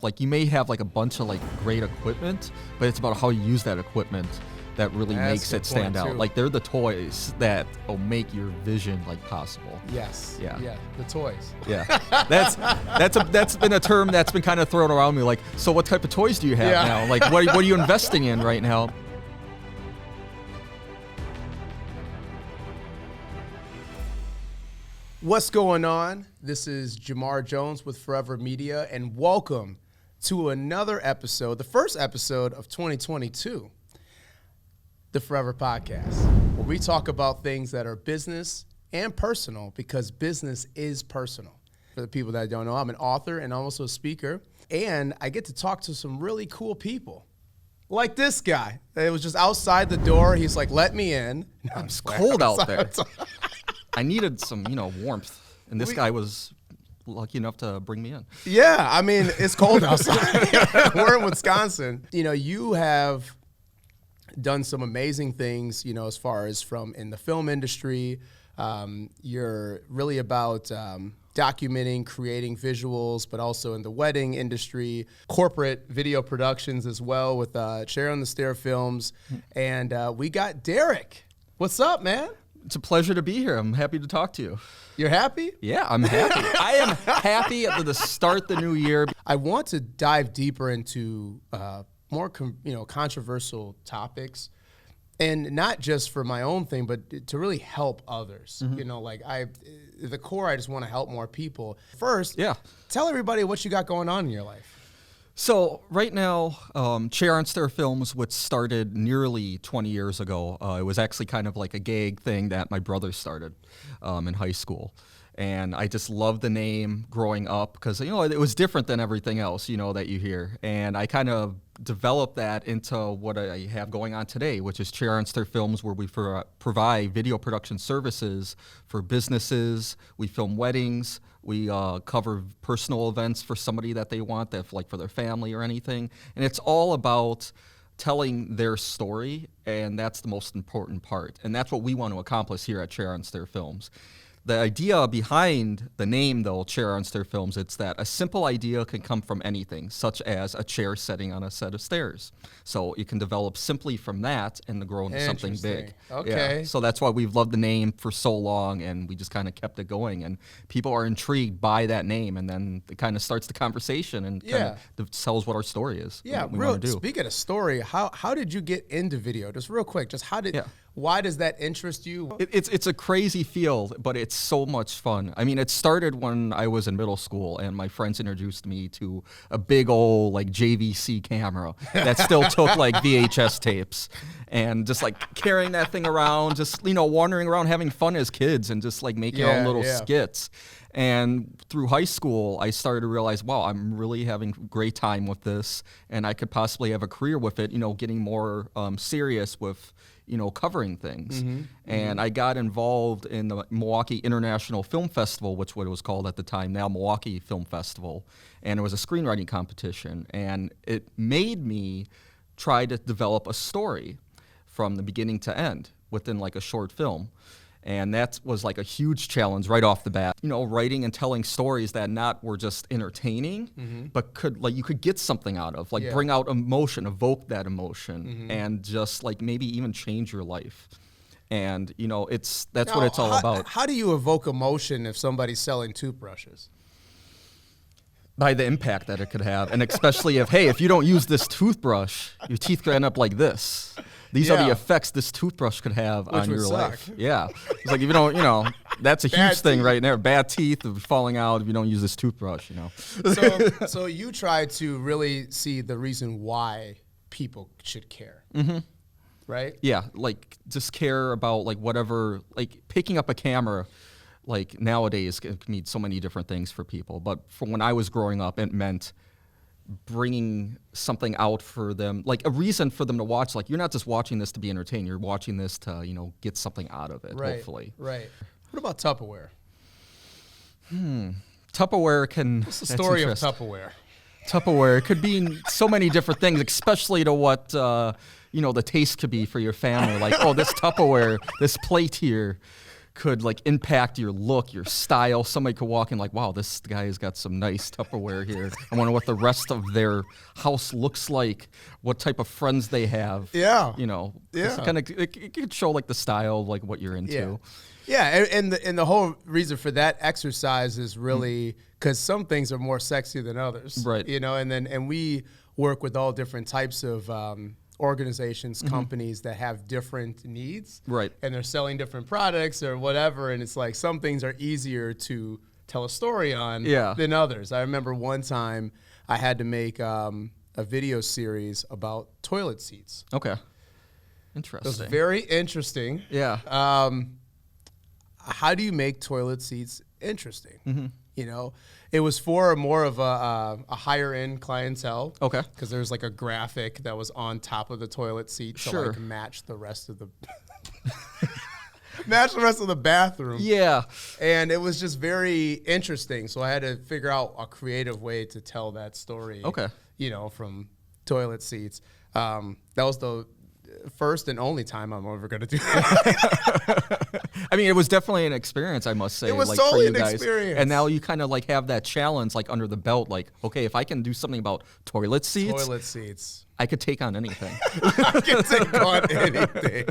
Like, you may have like a bunch of like great equipment, but it's about how you use that equipment that really makes it stand out. Like, they're the toys that will make your vision like possible. Yes. Yeah. Yeah. The toys. Yeah. That's been a term that's been kind of thrown around me. Like, so what type of toys do you have now? Like, what are you investing in right now? What's going on? This is Jamar Jones with Foureva Media, and welcome to another episode, the first episode of 2022, the Foureva Podcast, where we talk about things that are business and personal, because business is personal. For the people that don't know, I'm an author and I'm also a speaker, and I get to talk to some really cool people. Like this guy. It was just outside the door. He's like, let me in. No, It's cold out there. I needed some, warmth, and this guy was lucky enough to bring me in. Yeah, I mean, it's cold outside. We're in Wisconsin. You have done some amazing things, as far as from in the film industry. You're really about documenting, creating visuals, but also in the wedding industry, corporate video productions as well with Chair on the Stair Films. And we got Derek. What's up, man? It's a pleasure to be here. I'm happy to talk to you. You're happy? Yeah, I'm happy. I am happy to start the new year. I want to dive deeper into more controversial topics, and not just for my own thing, but to really help others. Mm-hmm. The core, I just want to help more people. First, tell everybody what you got going on in your life. So right now, Chair on Stair Films, which started nearly 20 years ago, it was actually kind of like a gag thing that my brother started in high school. And I just loved the name growing up because, it was different than everything else, that you hear. And I kind of developed that into what I have going on today, which is Chair on Stair Films, where we provide video production services for businesses. We film weddings. We cover personal events for somebody that they want, like for their family or anything. And it's all about telling their story, and that's the most important part. And that's what we want to accomplish here at Chair on Stair Films. The idea behind the name, though, Chair on Stair Films, it's that a simple idea can come from anything, such as a chair sitting on a set of stairs. So you can develop simply from that and grow into something big. Okay. Yeah. So that's why we've loved the name for so long, and we just kind of kept it going. And people are intrigued by that name, and then it kind of starts the conversation and kind of tells what our story is. Yeah, what we want to do. Speaking of story, how did you get into video? Just real quick, why does that interest you? It's a crazy field, but it's so much fun. I mean, it started when I was in middle school, and my friends introduced me to a big old JVC camera that still took VHS tapes, and just carrying that thing around, just wandering around having fun as kids, and just making our own little skits. And through high school, I started to realize, wow, I'm really having a great time with this, and I could possibly have a career with it, getting more serious with covering things. Mm-hmm. And I got involved in the Milwaukee International Film Festival, which what it was called at the time, now Milwaukee Film Festival. And it was a screenwriting competition. And it made me try to develop a story from the beginning to end within a short film. And that was a huge challenge right off the bat. Writing and telling stories that not were just entertaining, but you could get something out of, bring out emotion, evoke that emotion, and just maybe even change your life. And that's what it's all about. How do you evoke emotion if somebody's selling toothbrushes? By the impact that it could have, and especially if you don't use this toothbrush, your teeth could end up like this. These are the effects this toothbrush could have on your life. Yeah. It's if you don't, that's a huge thing right there. Bad teeth falling out if you don't use this toothbrush, So you try to really see the reason why people should care. Mm-hmm. Right? Yeah. Just care about whatever, picking up a camera, nowadays can mean so many different things for people. But from when I was growing up, it meant bringing something out for them, a reason for them to watch. You're not just watching this to be entertained, you're watching this to, get something out of it, hopefully. Right. What about Tupperware? Tupperware can... What's the story of Tupperware? Tupperware could be so many different things, especially to what, the taste could be for your family. This Tupperware, this plate here, could like impact your look, your style. Somebody could walk in like, wow, this guy has got some nice Tupperware here. I wonder what the rest of their house looks like, what type of friends they have. Yeah. You know, Yeah. It could show like the style, like what you're into. Yeah, and the whole reason for that exercise is really because some things are more sexy than others. Right. You know, and we work with all different types of organizations, companies that have different needs. Right. And they're selling different products or whatever. And it's like some things are easier to tell a story on than others. I remember one time I had to make a video series about toilet seats. Okay. It Interesting. was very interesting. Yeah. How do you make toilet seats interesting? You know, it was for more of a higher end clientele. Okay. Because there's like a graphic that was on top of the toilet seat to like match the rest of the bathroom. Yeah. And it was just very interesting. So I had to figure out a creative way to tell that story. Okay. You know, from toilet seats. That was the first and only time I'm ever going to do that. I mean, it was definitely an experience, I must say. It was like, totally for you an guys. experience. And now you kind of like have that challenge like under the belt. Like, okay, if I can do something about toilet seats, I could take on anything. I can take on anything.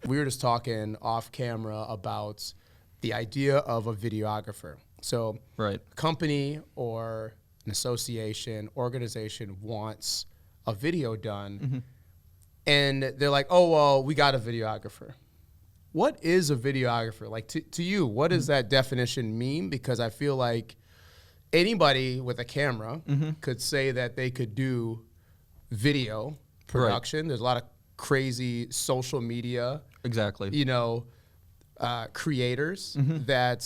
We were just talking off camera about the idea of a videographer. So a company or an association, organization wants a video done. And they're like, oh, well, we got a videographer. What is a videographer? Like, to you, what does that definition mean? Because I feel like anybody with a camera could say that they could do video production. There's a lot of crazy social media, you know, creators that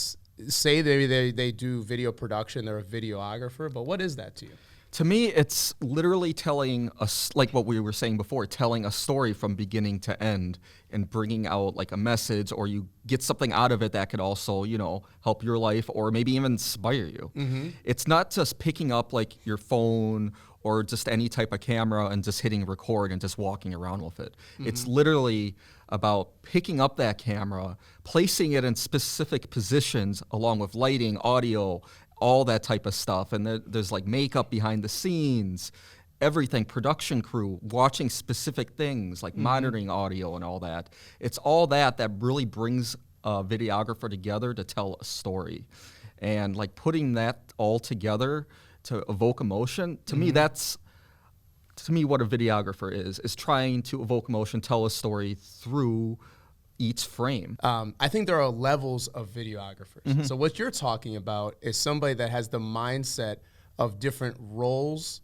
say they do video production. They're a videographer. But what is that to you? To me, it's literally telling us, like what we were saying before, telling a story from beginning to end and bringing out like a message, or you get something out of it that could also, you know, help your life or maybe even inspire you. It's not just picking up like your phone or just any type of camera and just hitting record and just walking around with it. It's literally about picking up that camera, placing it in specific positions along with lighting, audio, all that type of stuff. And there's like makeup behind the scenes, everything, production crew, watching specific things like monitoring audio and all that. It's all that really brings a videographer together to tell a story. And like putting that all together to evoke emotion, to me, that's what a videographer is trying to evoke emotion, tell a story through each frame. I think there are levels of videographers. So what you're talking about is somebody that has the mindset of different roles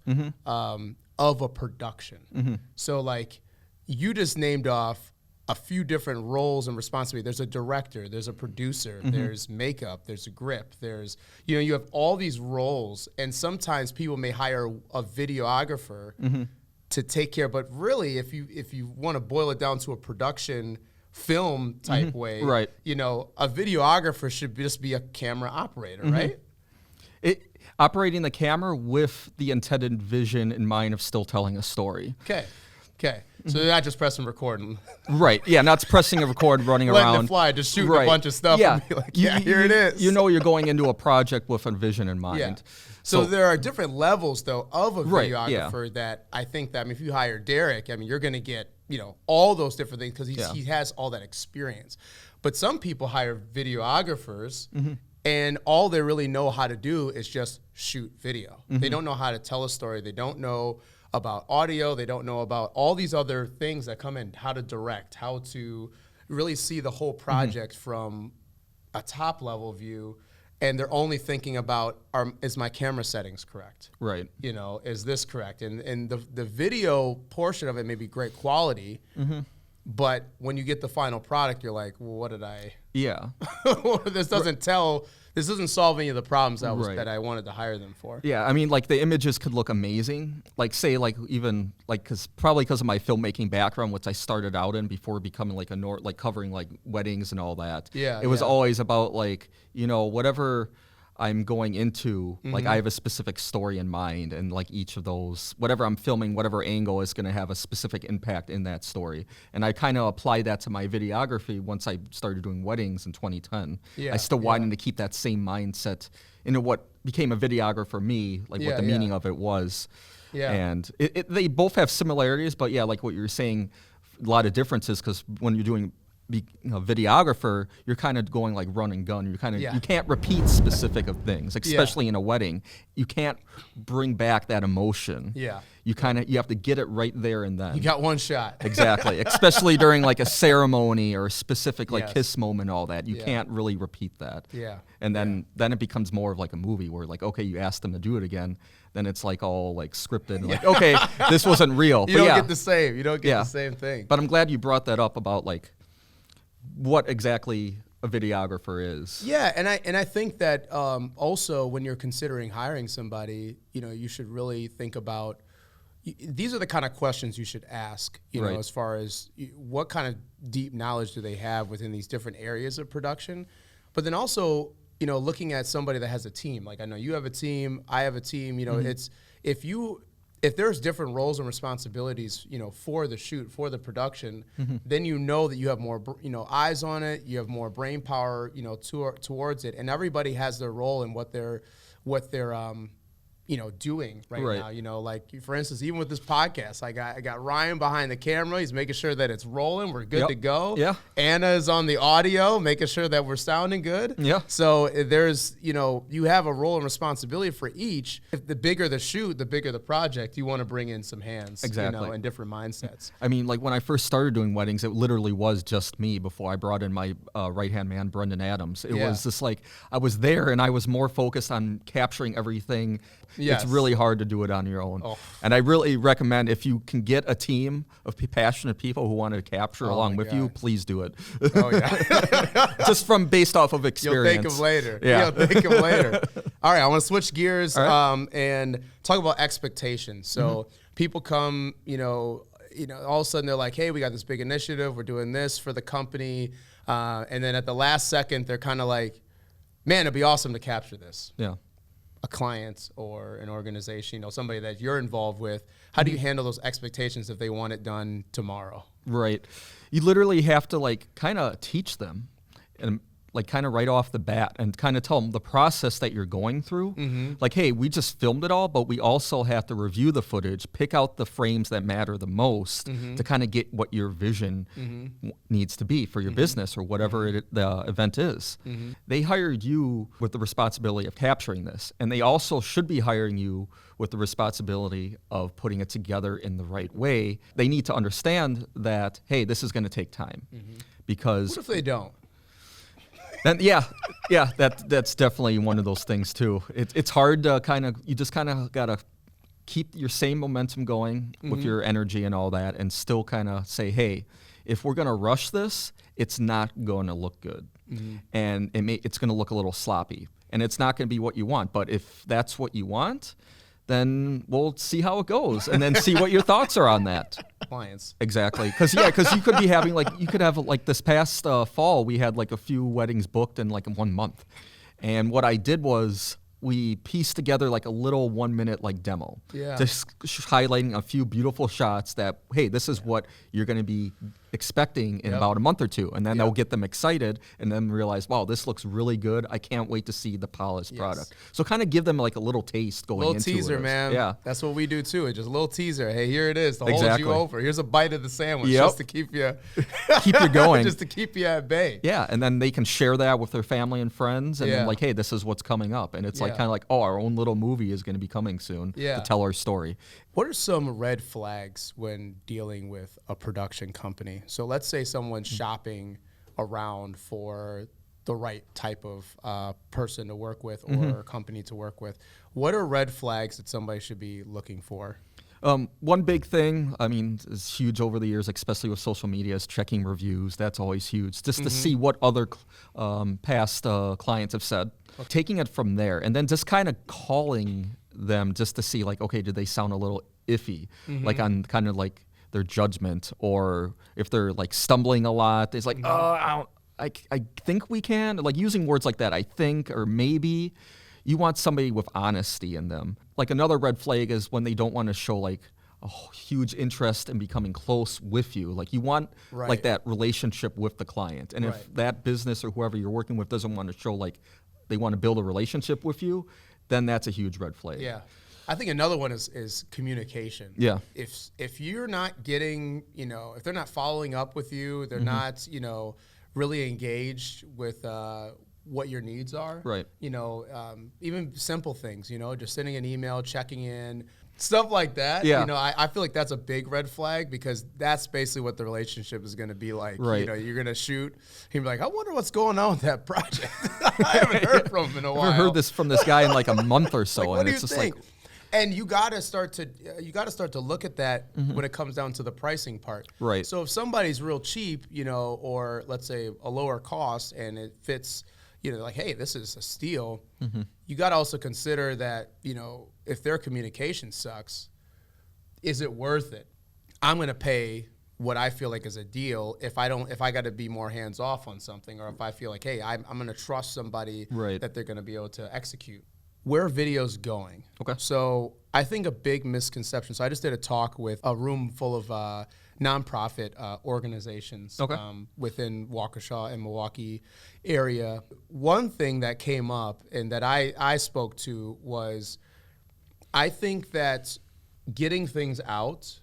of a production. So like you just named off a few different roles and responsibilities. There's a director, there's a producer, there's makeup, there's a grip, there's, you know, you have all these roles, and sometimes people may hire a videographer to take care, but really if you want to boil it down to a production film type way, you know, a videographer should just be a camera operator, right? Operating the camera with the intended vision in mind of still telling a story. Okay. So they're not just pressing record. Yeah, not pressing a record, running letting around. it fly, just shooting a bunch of stuff and be like, here it is. You know you're going into a project with a vision in mind. So there are different levels, though, of a videographer that I think that, I mean, if you hire Derek, I mean, you're going to get, you know, all those different things because he has all that experience. But some people hire videographers and all they really know how to do is just shoot video. They don't know how to tell a story. They don't know about audio. They don't know about all these other things that come in, how to direct, how to really see the whole project from a top level view. And they're only thinking about, is my camera settings correct? You know, is this correct? And the video portion of it may be great quality, but when you get the final product, you're like, well, what did I? This doesn't solve any of the problems that I wanted to hire them for. I mean, like the images could look amazing. Like say, like even like probably because of my filmmaking background, which I started out in before becoming like like covering like weddings and all that. It was always about like, you know, whatever I'm going into, like I have a specific story in mind, and like each of those, whatever I'm filming, whatever angle is going to have a specific impact in that story. And I kind of applied that to my videography once I started doing weddings in 2010. I still wanted to keep that same mindset into what became a videographer for me, like what the meaning of it was. And they both have similarities, but like what you're saying, a lot of differences, because when you're doing videographer, you're kind of going like run and gun. You can't repeat specific of things, especially in a wedding. You can't bring back that emotion. You have to get it right there and then. You got one shot. Exactly. Especially during like a ceremony or a specific like kiss moment, all that. You can't really repeat that. And then it becomes more of like a movie where like, okay, you asked them to do it again. Then it's like all like scripted. Like, okay, this wasn't real. You don't get the same. You don't get the same thing. But I'm glad you brought that up about like what exactly a videographer is. Yeah, and I think that also when you're considering hiring somebody, you should really think about, these are the kind of questions you should ask, know, as far as what kind of deep knowledge do they have within these different areas of production. But then also, looking at somebody that has a team. Like I know you have a team, I have a team, it's if there's different roles and responsibilities, for the shoot, for the production, then that you have more, eyes on it, you have more brain power, towards it, and everybody has their role in what they're doing right now. Like for instance, even with this podcast, I got Ryan behind the camera. He's making sure that it's rolling. We're good to go. Anna is on the audio, making sure that we're sounding good. So there's, you have a role and responsibility for each. If the bigger the shoot, the bigger the project, you want to bring in some hands, and different mindsets. I mean, like when I first started doing weddings, it literally was just me before I brought in my right-hand man, Brendan Adams. It was just like, I was there and I was more focused on capturing everything. It's really hard to do it on your own. And I really recommend, if you can get a team of passionate people who want to capture along with you, please do it. Just based off of experience. You'll thank them later. You'll thank them later. All right, I want to switch gears and talk about expectations. So people come, all of a sudden they're like, hey, we got this big initiative. We're doing this for the company. And then at the last second, they're kind of like, man, it'd be awesome to capture this. A client or an organization, somebody that you're involved with, how do you handle those expectations if they want it done tomorrow? Right. You literally have to like kind of teach them and like kind of right off the bat and kind of tell them the process that you're going through. Like, hey, we just filmed it all, but we also have to review the footage, pick out the frames that matter the most to kind of get what your vision needs to be for your business or whatever the event is. They hired you with the responsibility of capturing this, and they also should be hiring you with the responsibility of putting it together in the right way. They need to understand that, hey, this is going to take time because... What if they don't? And that's definitely one of those things too. It's hard to you just kind of gotta keep your same momentum going with your energy and all that, and still kind of say, hey, if we're gonna rush this, it's not gonna look good, and it's gonna look a little sloppy, and it's not gonna be what you want. But if that's what you want, then we'll see how it goes, and then see what your thoughts are on that. Clients. Exactly, because you could be having you could have this past fall, we had like a few weddings booked in like 1 month, and what I did was we pieced together like a little 1 minute like demo, just highlighting a few beautiful shots that, hey, this is what you're going to be expecting in about a month or two, and then they'll get them excited and then realize, wow, this looks really good. I can't wait to see the polished product. So kind of give them like a little taste going into it. Little teaser, man. Yeah, that's what we do too. It's just a little teaser. Hey, here it is to hold you over. Here's a bite of the sandwich just to keep you going, just to keep you at bay. Yeah, and then they can share that with their family and friends, and then like, hey, this is what's coming up, and it's like kind of like, oh, our own little movie is going to be coming soon to tell our story. What are some red flags when dealing with a production company? So let's say someone's shopping around for the right type of person to work with or company to work with. What are red flags that somebody should be looking for? One big thing, I mean, is huge over the years, especially with social media, is checking reviews. That's always huge, just to see what other past clients have said. Taking it from there, and then just kind of calling them just to see, like, okay, did they sound a little iffy, like on kind of like their judgment, or if they're like stumbling a lot, it's like, I think we can, like using words like that, I think, or maybe, you want somebody with honesty in them. Like another red flag is when they don't want to show like a huge interest in becoming close with you. Like you want like that relationship with the client. And if that business or whoever you're working with doesn't want to show like they want to build a relationship with you, then that's a huge red flag. Yeah. I think another one is communication. Yeah. If you're not getting, if they're not following up with you, they're not, really engaged with what your needs are. Right. Even simple things, just sending an email, checking in, stuff like that. Yeah. I feel like that's a big red flag because that's basically what the relationship is going to be like. Right. You're going to shoot. He'd be like, I wonder what's going on with that project. I haven't heard from him in a while. I've heard this from this guy in like a month or so. Like, what and do it's you just think? like, and you gotta start to look at that when it comes down to the pricing part. Right. So if somebody's real cheap, or let's say a lower cost and it fits, like, hey, this is a steal. You gotta also consider that, if their communication sucks, is it worth it? I'm gonna pay what I feel like is a deal if I got to be more hands off on something, or if I feel like, hey, I'm gonna trust somebody that they're gonna be able to execute. Where are videos going? Okay. So I think a big misconception. So I just did a talk with a room full of nonprofit organizations within Waukesha and Milwaukee area. One thing that came up and that I spoke to was, I think that getting things out,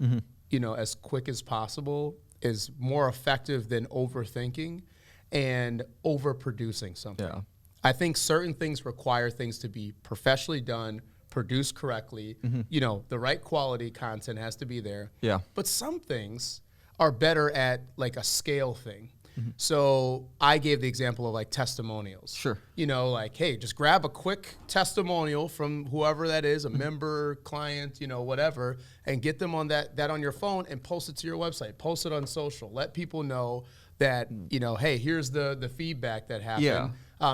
as quick as possible is more effective than overthinking and overproducing something. Yeah. I think certain things require things to be professionally done, produced correctly. The right quality content has to be there. Yeah. But some things are better at like a scale thing. So I gave the example of like testimonials. Sure. Like, hey, just grab a quick testimonial from whoever that is, a member, client, whatever, and get them on that on your phone and post it to your website. Post it on social. Let people know that, hey, here's the feedback that happened. Yeah.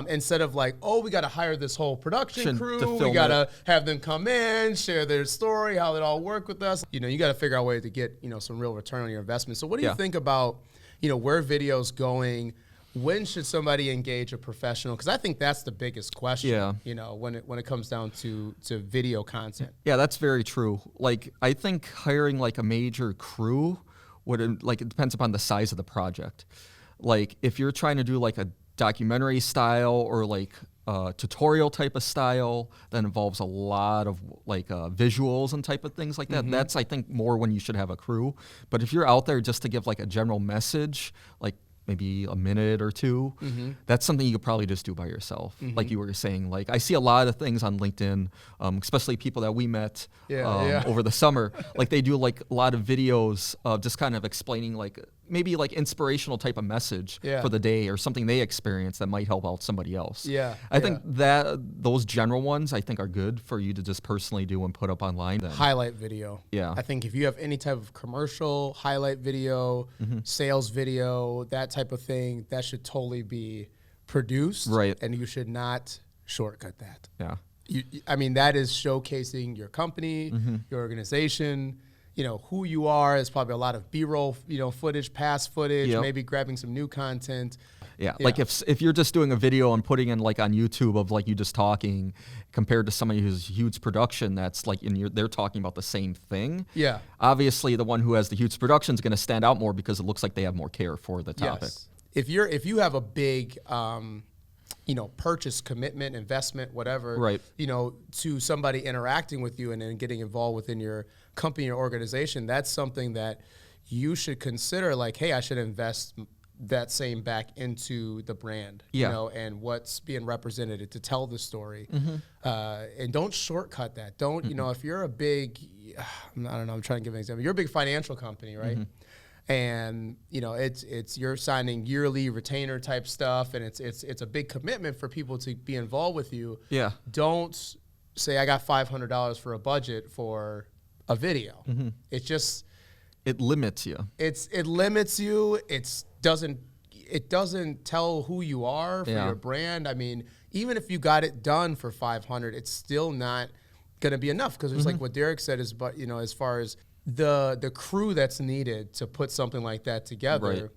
Instead of like, oh, we got to hire this whole production crew. We film got to have them come in, share their story, how it all worked with us. You got to figure out a way to get, some real return on your investment. So what do you think about, where video's going? When should somebody engage a professional? Because I think that's the biggest question, when it comes down to video content. Yeah, that's very true. Like, I think hiring like a major crew it depends upon the size of the project. Like, if you're trying to do like a documentary style or like tutorial type of style that involves a lot of like visuals and type of things like that, that's, I think, more when you should have a crew. But if you're out there just to give like a general message, like maybe a minute or two, that's something you could probably just do by yourself. Like you were saying, like I see a lot of things on LinkedIn, especially people that we met over the summer. Like they do like a lot of videos of just kind of explaining like maybe like inspirational type of message for the day or something they experience that might help out somebody else. I think that those general ones I think are good for you to just personally do and put up online. Highlight video. Yeah. I think if you have any type of commercial, highlight video, sales video, that type of thing, that should totally be produced. Right. And you should not shortcut that. Yeah. That is showcasing your company, your organization, who you are. There's probably a lot of B-roll, footage, past footage, maybe grabbing some new content. Yeah, like if you're just doing a video and putting in like on YouTube of like you just talking compared to somebody who's huge production that's like they're talking about the same thing. Yeah. Obviously the one who has the huge production is going to stand out more because it looks like they have more care for the topic. Yes. If you have a big purchase, commitment, investment, whatever, right, to somebody interacting with you and then getting involved within your company or organization, that's something that you should consider like, hey, I should invest that same back into the brand, and what's being represented to tell the story. And don't shortcut that. Don't, if you're a big, I don't know, I'm trying to give an example. You're a big financial company, right? And it's you're signing yearly retainer type stuff, and it's a big commitment for people to be involved with you. Yeah. Don't say I got $500 for a budget for a video. It limits you. It limits you. It doesn't tell who you are for your brand. I mean, even if you got it done for $500, it's still not gonna be enough because it's like what Derek said is, but as far as the crew that's needed to put something like that together,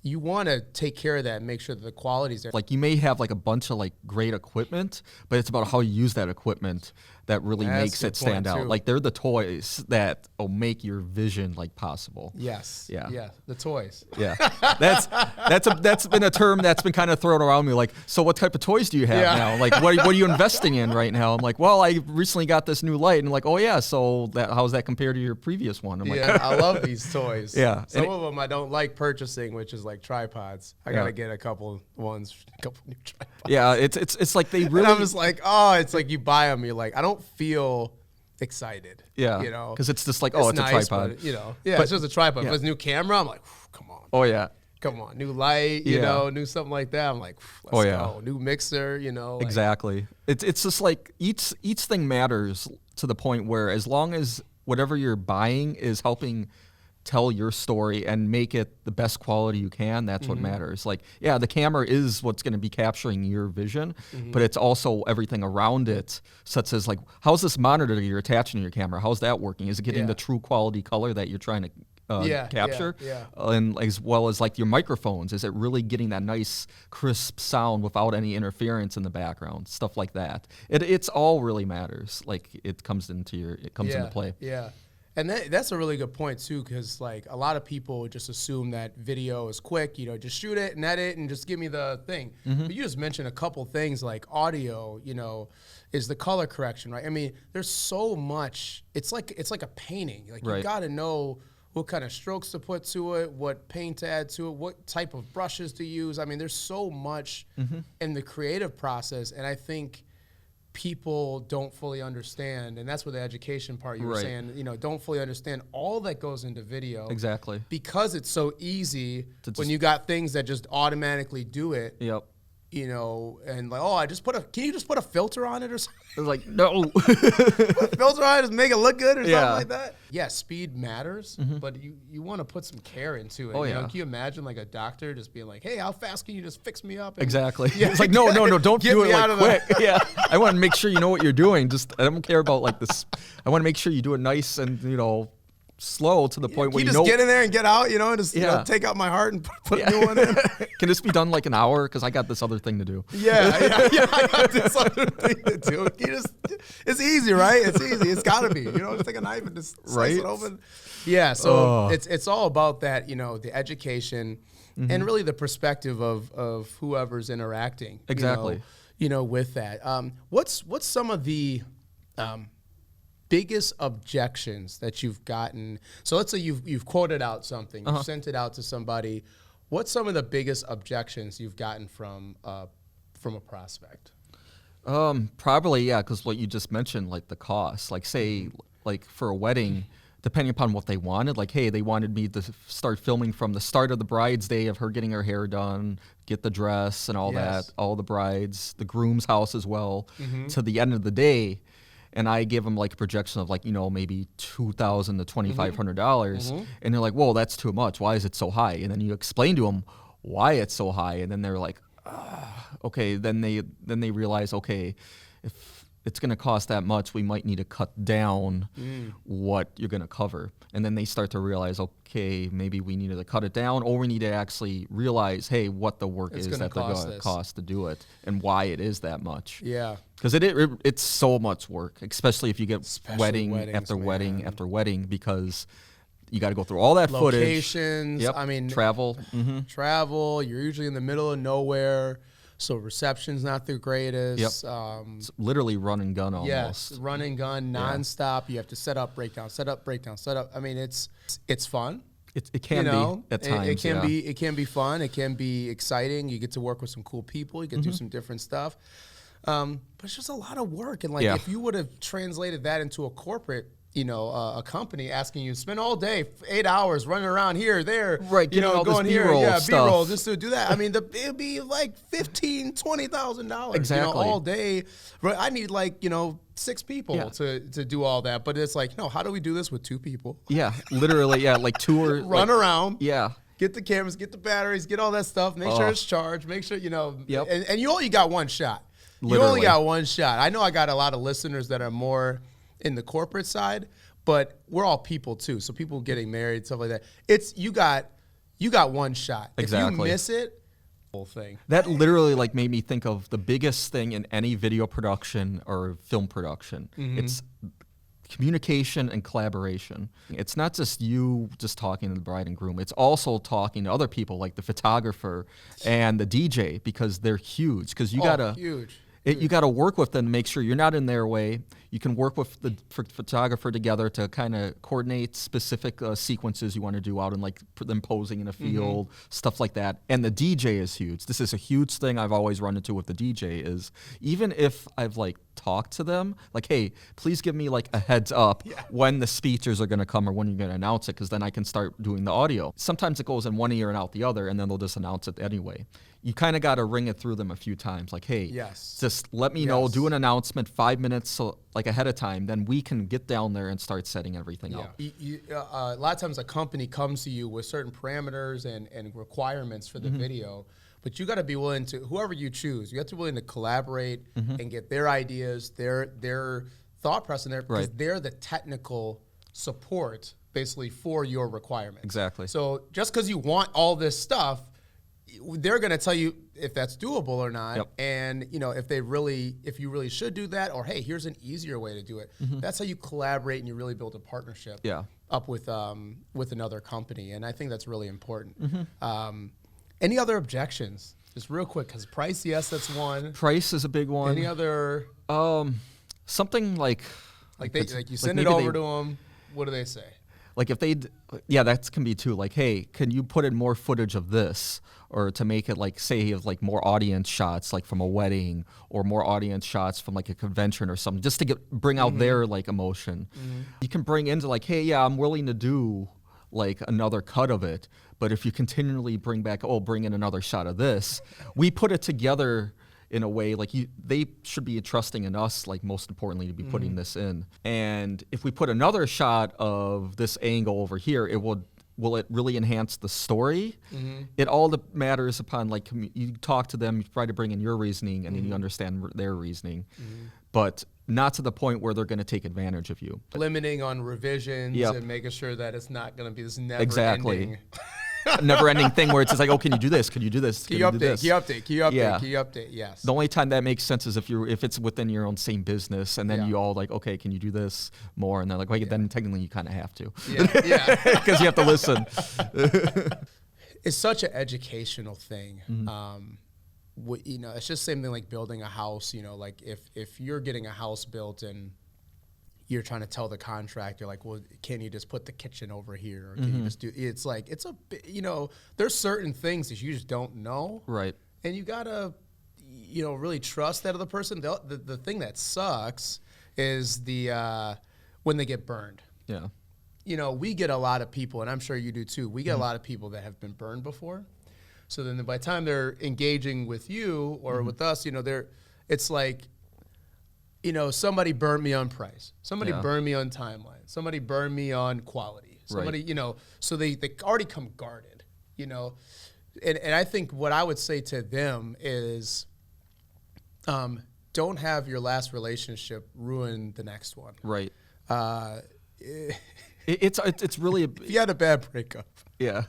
you want to take care of that and make sure that the quality's there. Like you may have like a bunch of like great equipment, but it's about how you use that equipment that really makes it stand out. Like they're the toys that will make your vision like possible. Yes. Yeah. Yeah. The toys. Yeah. That's been a term that's been kind of thrown around me. Like, so what type of toys do you have now? Like, what are you investing in right now? I'm like, well, I recently got this new light, and like, oh yeah, so how's that compared to your previous one? I'm like, I love these toys. Yeah. Some of them I don't like purchasing, which is like tripods. I gotta get a couple new tripods. Yeah, it's like they really. And I'm just like, oh, it's like you buy them, you're like, I don't feel excited. Yeah, you know, because it's just like, oh, it's nice, a tripod. But, it's just a tripod. But it's a new camera, I'm like, come on. Oh yeah. Come on, new light, you know, new something like that. I'm like, let's go. New mixer, you know. Like, exactly. It's just like each thing matters to the point where as long as whatever you're buying is helping tell your story and make it the best quality you can, that's what matters. Like, yeah, the camera is what's going to be capturing your vision, but it's also everything around it, such as like, how's this monitor you're attaching to your camera? How's that working? Is it getting the true quality color that you're trying to capture? And as well as like your microphones, is it really getting that nice crisp sound without any interference in the background? Stuff like that. It's all really matters. Like it comes into play. Yeah. And that's a really good point too, because like a lot of people just assume that video is quick, you know, just shoot it and edit and just give me the thing. But you just mentioned a couple things like audio, you know, is the color correction, right? I mean, there's so much. It's like a painting. Like you got to know what kind of strokes to put to it, what paint to add to it, what type of brushes to use. I mean, there's so much in the creative process, and I think people don't fully understand, and that's where the education part you were saying, you know, don't fully understand all that goes into video. Exactly. Because it's so easy when you got things that just automatically do it. Yep. You know, and like, oh, can you just put a filter on it or something? It's like, no. Put a filter on it, just make it look good or something like that. Yeah, speed matters, but you want to put some care into it. Oh, you know, can you imagine like a doctor just being like, hey, how fast can you just fix me up? And, exactly. It's like, no, don't do it like quick. Yeah. I want to make sure you know what you're doing. I don't care about like this. I want to make sure you do it nice and, you know, slow to the point where you know. Just get in there and get out, you know, and just you know, take out my heart and put a new one in. Can this be done like an hour? Because I got this other thing to do. Yeah, I got this other thing to do. It's easy, right? It's easy. It's got to be. You know, just take a knife and just slice it open. Yeah, so it's all about that, you know, the education and really the perspective of whoever's interacting. Exactly. You know, with that. What's some of the biggest objections that you've gotten? So let's say you've quoted out something, you've sent it out to somebody. What's some of the biggest objections you've gotten from a prospect? Probably, yeah, because what you just mentioned, like the cost. Like say, like for a wedding, depending upon what they wanted, like, hey, they wanted me to start filming from the start of the bride's day of her getting her hair done, get the dress and all that, all the brides, the groom's house as well, to the end of the day. And I give them like a projection of like, you know, maybe $2,000 to $2,500. And they're like, whoa, that's too much. Why is it so high? And then you explain to them why it's so high. And then they're like, okay. Then they realize, okay, if it's going to cost that much, we might need to cut down what you're going to cover. And then they start to realize, okay, maybe we need to cut it down, or we need to actually realize, hey, what the work is that they're going to cost to do it and why it is that much. Yeah. Because it's so much work, especially if you get wedding after wedding after wedding, because you got to go through all that locations, footage. I mean, travel. Travel. You're usually in the middle of nowhere, so reception's not the greatest. It's literally run and gun almost. Yes, run and gun, nonstop. You have to set up, break down, set up, break down, set up. I mean, it's fun. It can be at times. It can be fun. It can be exciting. You get to work with some cool people. You get to do some different stuff. But it's just a lot of work. And like, if you would have translated that into a corporate, you know, a company asking you to spend all day, 8 hours running around here, there, right? You know, all going this here, B-roll B-roll, just to do that. I mean, it'd be like $15,000, $20,000, exactly, you know, all day. I need like, you know, 6 people to do all that. But it's like, no, how do we do this with 2 people? Yeah, literally, like 2 or run around. Yeah. Get the cameras, get the batteries, get all that stuff. Make sure it's charged. Make sure, you know, Yep. and you only got one shot. Literally. You only got one shot. I know I got a lot of listeners that are more in the corporate side, but we're all people too. So people getting married, stuff like that. You got you got one shot. Exactly. If you miss it, whole thing. That literally like made me think of the biggest thing in any video production or film production. It's communication and collaboration. It's not just you just talking to the bride and groom. It's also talking to other people like the photographer and the DJ, because they're huge. Because you gotta huge. You got to work with them to make sure you're not in their way. You can work with the photographer together to kind of coordinate specific sequences you want to do out in like them posing in a field, stuff like that. And the DJ is huge. This is a huge thing I've always run into with the DJ is even if I've like talked to them, like, hey, please give me like a heads up when the speeches are going to come or when you're going to announce it, because then I can start doing the audio. Sometimes it goes in one ear and out the other, and then they'll just announce it anyway. You kind of got to ring it through them a few times. Like, hey, just let me know, do an announcement 5 minutes like ahead of time, then we can get down there and start setting everything up. A lot of times a company comes to you with certain parameters and requirements for the video, but you got to be willing to, whoever you choose, you have to be willing to collaborate and get their ideas, their thought process in there, because they're the technical support basically for your requirements. Exactly. So just because you want all this stuff, they're going to tell you if that's doable or not, and if you really should do that, or hey, here's an easier way to do it. That's how you collaborate and you really build a partnership up with another company, and I think that's really important. Any other objections? Just real quick, because price, yes, that's one. Price is a big one. Any other? Something like you send it over to them. What do they say? Like if that can be too. Like, hey, can you put in more footage of this, or to make it like, say, of like more audience shots, like from a wedding, or more audience shots from like a convention or something, just to bring out their like emotion. You can bring into like, hey, yeah, I'm willing to do like another cut of it, but if you continually bring in another shot of this, we put it together in a way like they should be trusting in us, like most importantly, to be putting this in. And if we put another shot of this angle over here, will it really enhance the story? It all matters upon like you talk to them, you try to bring in your reasoning, and then you understand their reasoning, but not to the point where they're going to take advantage of you. Limiting on revisions and making sure that it's not going to be this never-ending. Never-ending thing where it's just like, oh, can you do this? Can you do this? Can you update? Yes. The only time that makes sense is if it's within your own same business, and then you all like, okay, can you do this more? And they're like, wait, then technically you kind of have to. Because you have to listen. It's such an educational thing. It's just same thing like building a house. Like if you're getting a house built and you're trying to tell the contractor, like, well, can you just put the kitchen over here? Or can you just do, it's like, there's certain things that you just don't know. Right. And you gotta, really trust that other person. The thing that sucks is when they get burned. Yeah. We get a lot of people, and I'm sure you do too, we get a lot of people that have been burned before. So then by the time they're engaging with you or with us, it's like, somebody burned me on price. Somebody burned me on timeline. Somebody burned me on quality. Somebody, so they already come guarded, And I think what I would say to them is, don't have your last relationship ruin the next one. Right. It's really if you had a bad breakup. Yeah.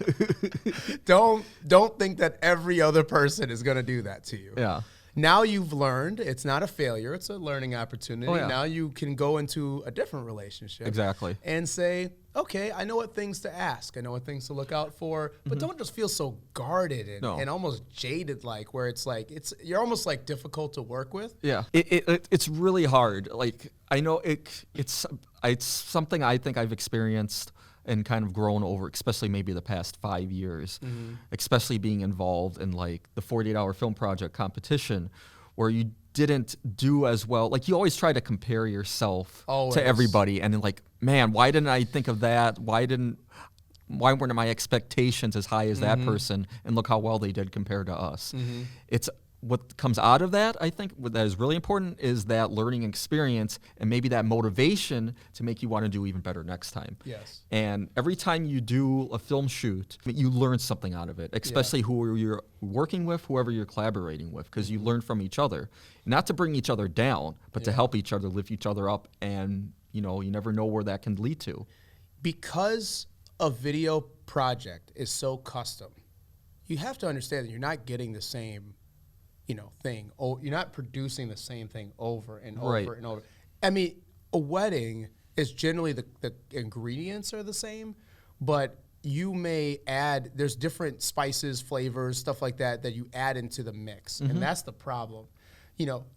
don't think that every other person is going to do that to you. Yeah. Now you've learned, it's not a failure, it's a learning opportunity. Oh, yeah. Now you can go into a different relationship. Exactly. And say, okay, I know what things to ask. I know what things to look out for, but don't just feel so guarded and almost jaded, like where it's like, you're almost like difficult to work with. Yeah. It's really hard. Like, I know it's something I think I've experienced and kind of grown over, especially maybe the past 5 years, especially being involved in like the 48-hour film project competition, where you didn't do as well. Like you always try to compare yourself to everybody, and then like, man, why didn't I think of that? Why weren't my expectations as high as that person? And look how well they did compared to us. It's what comes out of that, I think, what that is really important is that learning experience and maybe that motivation to make you want to do even better next time. Yes. And every time you do a film shoot, you learn something out of it, especially who you're working with, whoever you're collaborating with, because you learn from each other. Not to bring each other down, but to help each other, lift each other up, and you never know where that can lead to. Because a video project is so custom, you have to understand that you're not getting the same, thing. Oh, you're not producing the same thing over and over and over. I mean, a wedding is generally the ingredients are the same, but you may add, there's different spices, flavors, stuff like that you add into the mix. And that's the problem.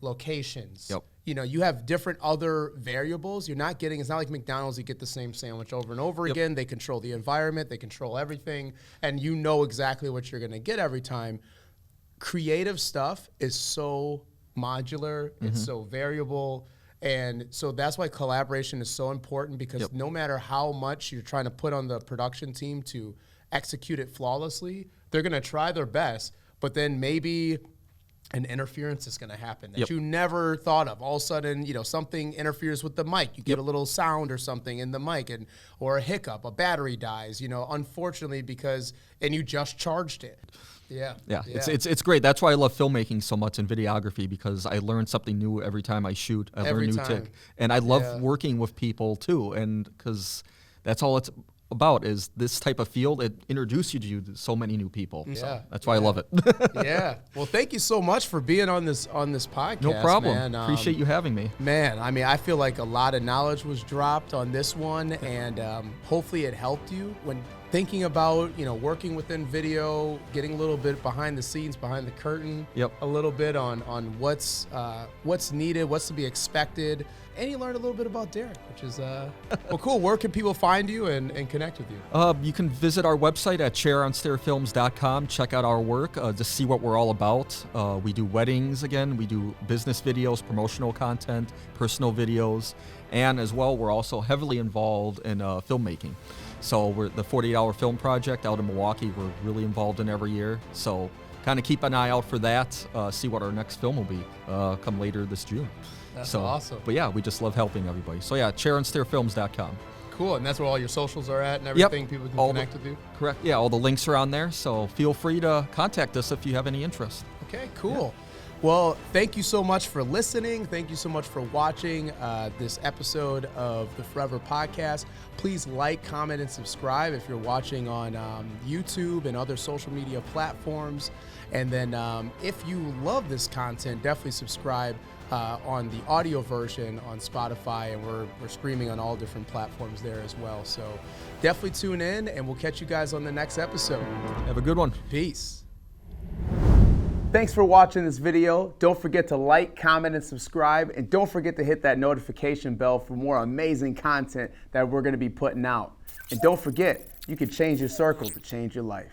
Locations. Yep. You have different other variables. You're not getting, it's not like McDonald's, you get the same sandwich over and over again. They control the environment, they control everything, and you know exactly what you're gonna get every time. Creative stuff is so modular, it's so variable, and so that's why collaboration is so important, because no matter how much you're trying to put on the production team to execute it flawlessly, they're gonna try their best, but then maybe an interference is going to happen that you never thought of. All of a sudden, something interferes with the mic. You get a little sound or something in the mic, or a hiccup, a battery dies, unfortunately, and you just charged it. Yeah. It's great. That's why I love filmmaking so much and videography, because I learn something new every time I shoot. I learn a new tick. And I love working with people too, and because that's all it's about, is this type of field. It introduces you to so many new people. So that's why I love it. Well, thank you so much for being on this podcast. No problem. Man. Appreciate you having me. Man, I mean, I feel like a lot of knowledge was dropped on this one, and hopefully it helped you when thinking about, working within video, getting a little bit behind the scenes, behind the curtain, a little bit on what's needed, what's to be expected. And you learned a little bit about Derek, which is, well, cool. Where can people find you and connect with you? You can visit our website at chaironstairfilms.com. Check out our work, to see what we're all about. We do weddings again. We do business videos, promotional content, personal videos. And as well, we're also heavily involved in filmmaking. So we're the 48-hour film project out in Milwaukee. We're really involved in every year. So kind of keep an eye out for that. See what our next film will be come later this June. That's awesome. But yeah, we just love helping everybody. So yeah, chaironstairfilms.com. Cool, and that's where all your socials are at and everything, people can connect with you? Correct, yeah, all the links are on there, so feel free to contact us if you have any interest. Okay, cool. Well, thank you so much for listening. Thank you so much for watching this episode of the Foureva Podcast. Please like, comment, and subscribe if you're watching on YouTube and other social media platforms. And then if you love this content, definitely subscribe on the audio version on Spotify, and we're streaming on all different platforms there as well. So definitely tune in, and we'll catch you guys on the next episode. Have a good one. Peace. Thanks for watching this video. Don't forget to like, comment, and subscribe. And don't forget to hit that notification bell for more amazing content that we're going to be putting out. And don't forget, you can change your circle to change your life.